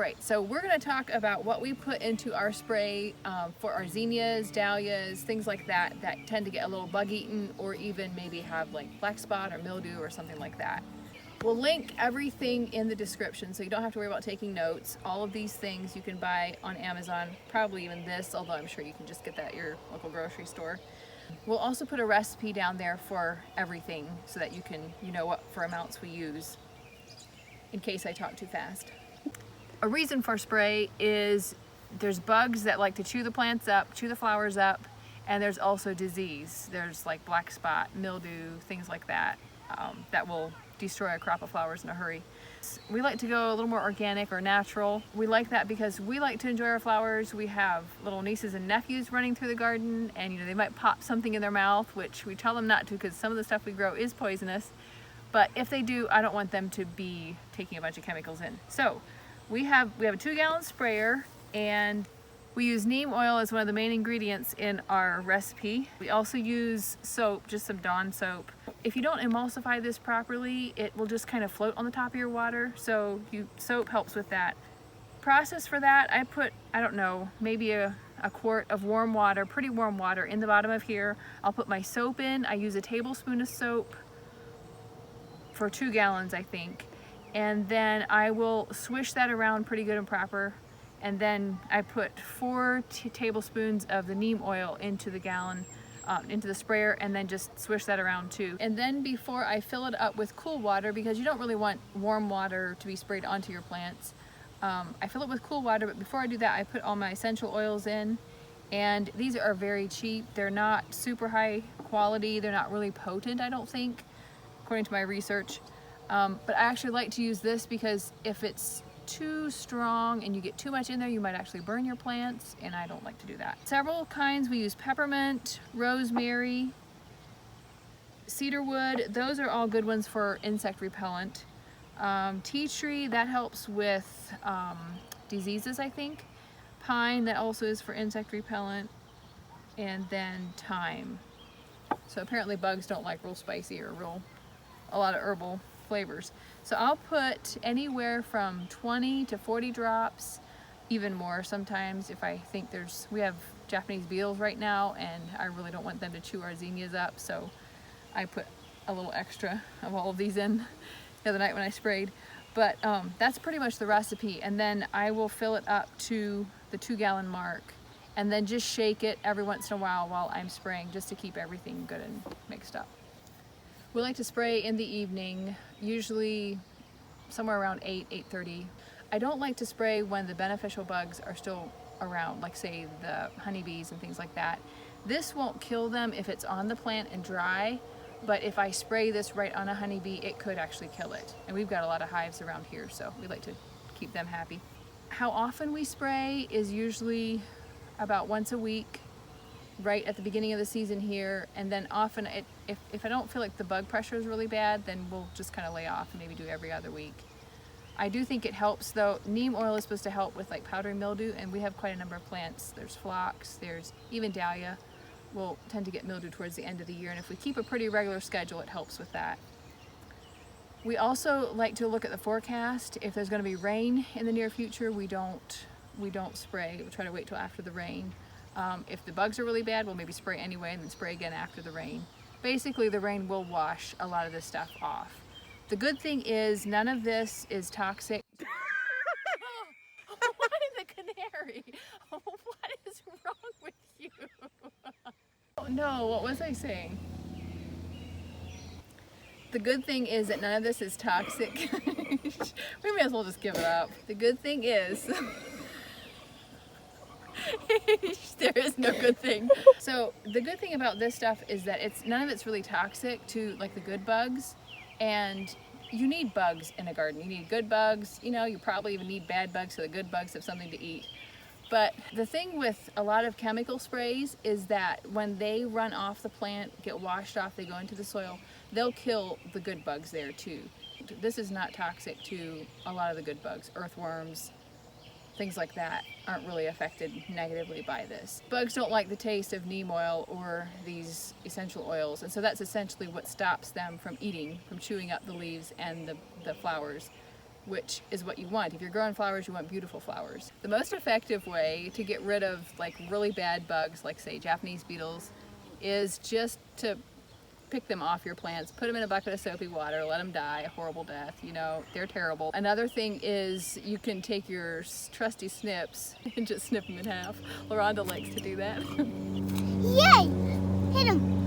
right, so we're going to talk about what we put into our spray for our zinnias, dahlias, things like that that tend to get a little bug eaten or even maybe have like black spot or mildew or something like that. We'll link everything in the description so you don't have to worry about taking notes. All of these things you can buy on Amazon, probably even this, although I'm sure you can just get that at your local grocery store. We'll also put a recipe down there for everything so that you know what for amounts we use in case I talk too fast. A reason for spray is there's bugs that like to chew the plants up, chew the flowers up, and there's also disease. There's like black spot, mildew, things like that, that will destroy a crop of flowers in a hurry. We like to go a little more organic or natural. We like that because we like to enjoy our flowers. We have little nieces and nephews running through the garden, and they might pop something in their mouth, which we tell them not to because some of the stuff we grow is poisonous. But if they do, I don't want them to be taking a bunch of chemicals in. So we have a 2-gallon sprayer, and we use neem oil as one of the main ingredients in our recipe. We also use soap, just some Dawn soap. If you don't emulsify this properly, it will just kind of float on the top of your water, so soap helps with that. Process for that, I put, I don't know, maybe a quart of warm water, pretty warm water, in the bottom of here. I'll put my soap in. I use a tablespoon of soap for 2 gallons, I think. And then I will swish that around pretty good and proper. And then I put 4 tablespoons of the neem oil into the gallon, into the sprayer, and then just swish that around too. And then before I fill it up with cool water, because you don't really want warm water to be sprayed onto your plants, I fill it with cool water, but before I do that, I put all my essential oils in. And these are very cheap. They're not super high quality. They're not really potent, I don't think, according to my research. But I actually like to use this because if it's too strong and you get too much in there, you might actually burn your plants, and I don't like to do that. Several kinds. We use peppermint, rosemary, cedarwood. Those are all good ones for insect repellent. Tea tree, that helps with diseases, I think. Pine, that also is for insect repellent. And then thyme. So apparently bugs don't like real spicy or a lot of herbal flavors. So I'll put anywhere from 20 to 40 drops, even more sometimes if I think we have Japanese beetles right now and I really don't want them to chew our zinnias up, so I put a little extra of all of these in the other night when I sprayed. But that's pretty much the recipe, and then I will fill it up to the 2-gallon mark and then just shake it every once in a while I'm spraying, just to keep everything good and mixed up. We like to spray in the evening, usually somewhere around 8:30. I don't like to spray when the beneficial bugs are still around, like say the honeybees and things like that. This won't kill them if it's on the plant and dry, but if I spray this right on a honeybee, it could actually kill it. And we've got a lot of hives around here, so we like to keep them happy. How often we spray is usually about once a week, right at the beginning of the season here, and then often if I don't feel like the bug pressure is really bad, then we'll just kind of lay off and maybe do every other week. I do think it helps though. Neem oil is supposed to help with like powdery mildew, and we have quite a number of plants. There's phlox, there's even dahlia will tend to get mildew towards the end of the year, and if we keep a pretty regular schedule, it helps with that. We also like to look at the forecast. If there's going to be rain in the near future, we don't spray. We try to wait till after the rain. If the bugs are really bad, we'll maybe spray anyway and then spray again after the rain. Basically, the rain will wash a lot of this stuff off. The good thing is none of this is toxic. Why the canary? Oh, what is wrong with you? Oh, no, what was I saying? The good thing is that none of this is toxic. We may as well just give it up. The good thing is there is no good thing. So the good thing about this stuff is that none of it's really toxic to like the good bugs, and you need bugs in a garden. You need good bugs, you probably even need bad bugs so the good bugs have something to eat. But the thing with a lot of chemical sprays is that when they run off the plant, get washed off, they go into the soil, they'll kill the good bugs there too. This is not toxic to a lot of the good bugs. Earthworms, things like that aren't really affected negatively by this. Bugs don't like the taste of neem oil or these essential oils, and so that's essentially what stops them from eating, from chewing up the leaves and the flowers. which is what you want. If you're growing flowers, you want beautiful flowers. The most effective way to get rid of like really bad bugs, like say Japanese beetles, is just to pick them off your plants, put them in a bucket of soapy water, let them die a horrible death. You know, they're terrible. Another thing is you can take your trusty snips and just snip them in half. LaRonda likes to do that. Yay! Hit him!